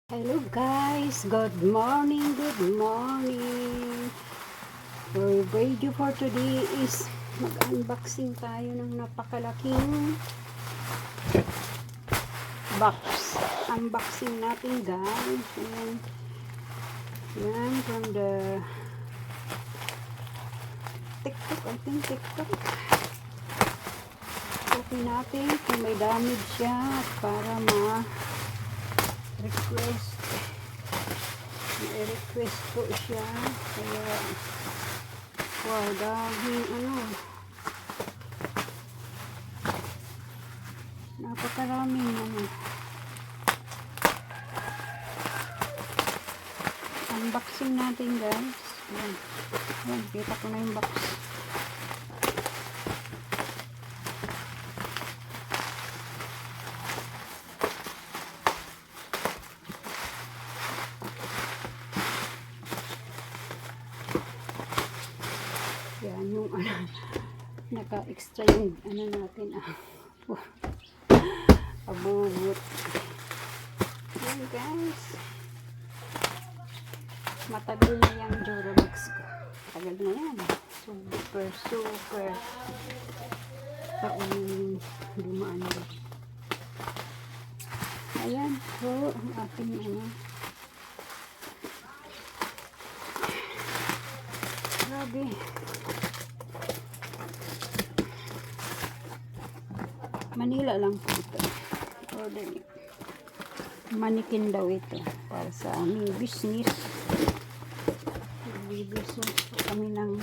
Hello guys, good morning, good morning. Our video for today is mag-unboxing tayo ng napakalaking box. Unboxing natin guys. Yan from the TikTok, I think TikTok. Open natin kung may damage siya para i-request po siya. Kaya wow, dahil napakaraming unboxing natin guys. Yan, kita ko na yung box. Yan yung naka-extra yung natin abubot. Yan guys, matagal na yung Durabox ko, tagal na yan, super taong dumaan ko. Ayan po ang ating grabe. Manila lang po ito. Order niyo. Manikin daw ito para sa aming business. Business po kami ng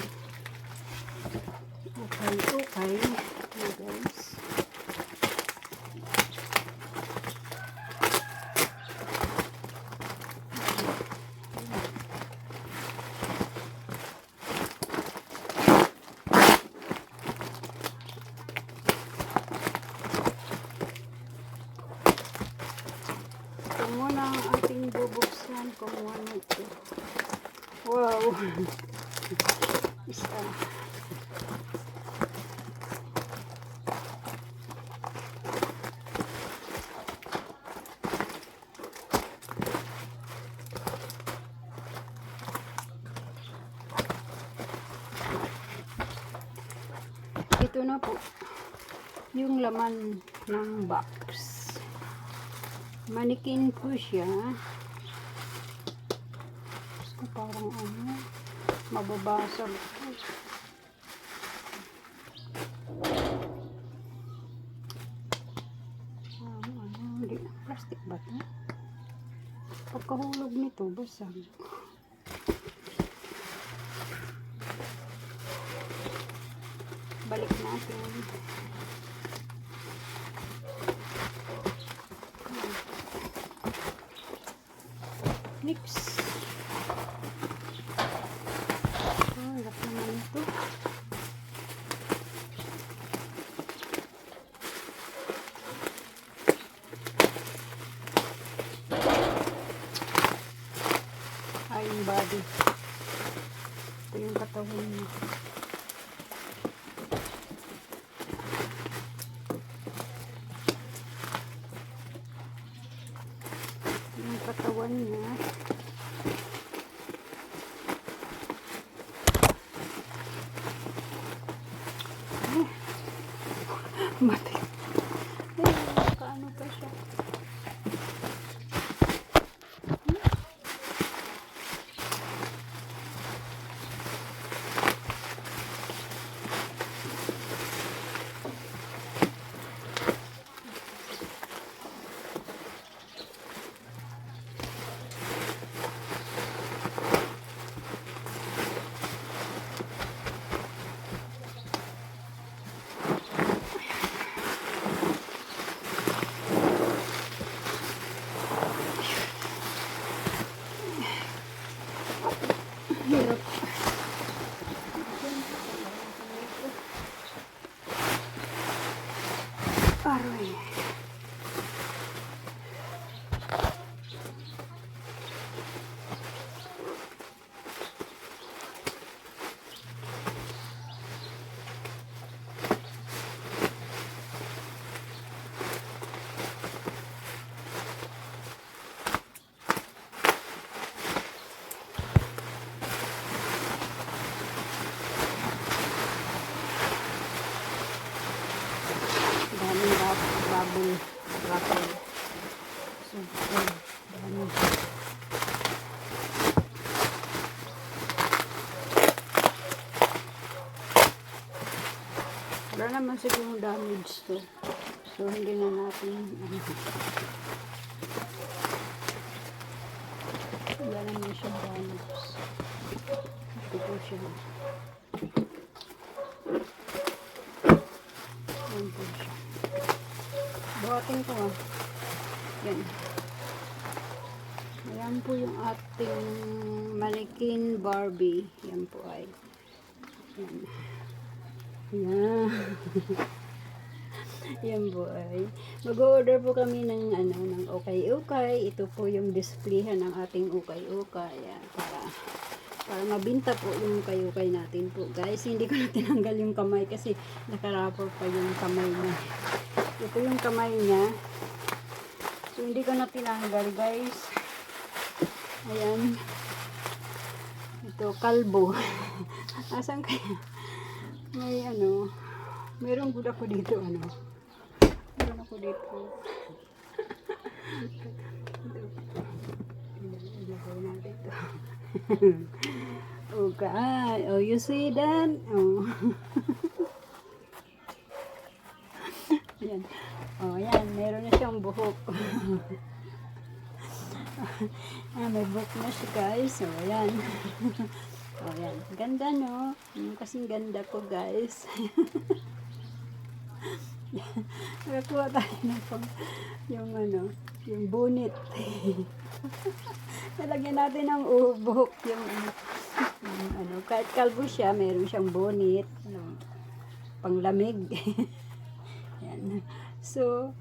ukay-ukay. Guys. Ito muna ang ating bubuksan kung ano ito. Wow! Isa. Ito na po yung laman ng box. Manikin po siya. So, parang mababasag. Hindi. Plastic ba ito? Pagkahulog nito, basag. Balik natin. Next. Harap naman ito. Ay, yung body. Ito yung katawan niya. Yung katawan niya. Mati. Kaano pa siya? Ayan, dami. Wala naman siguro damage to. So, hindi na natin, wala naman siya damage. Ito po siya. Ayan po siya. Buhatin ko ah. Yan. Ayan po yung ating mannequin Barbie. Yan po ay. Yan. Yan. Yan po ay. Mag-order po kami ng ng ukay-ukay. Ito po yung displayhan ng ating ukay-ukay. Yan, para mabinta po yung ukay-ukay natin po. Guys, hindi ko na tinanggal yung kamay kasi nakarapor pa yung kamay niya. Ito yung kamay niya. So, hindi ko na tinanggal, guys. Ayan. Ito, kalbo. Asan kaya? May meron good ako dito, meron ako dito. Ilagay natin ito. Okay. Oh, you see that? Oh. Ayan. Oh, ayan. Meron na siyang buhok. May buhok na siya, guys. So, ayan. Oh, ayan. Ganda, no? Kasing ganda ko, guys. Nakakuha tayo ng yung bonnet. Nalagyan natin ng buhok yung kahit kalbo siya, meron siyang bonnet, panglamig. Yan. So,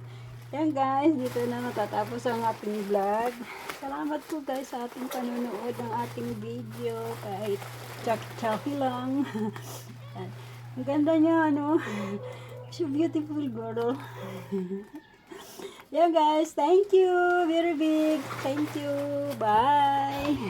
yan guys, dito na natatapos ang ating vlog. Salamat po guys sa ating panonood ng ating video, kahit chak-chaki lang. Yan. Ang ganda niya, so beautiful girl. Yeah guys, thank you very big. Thank you. Bye.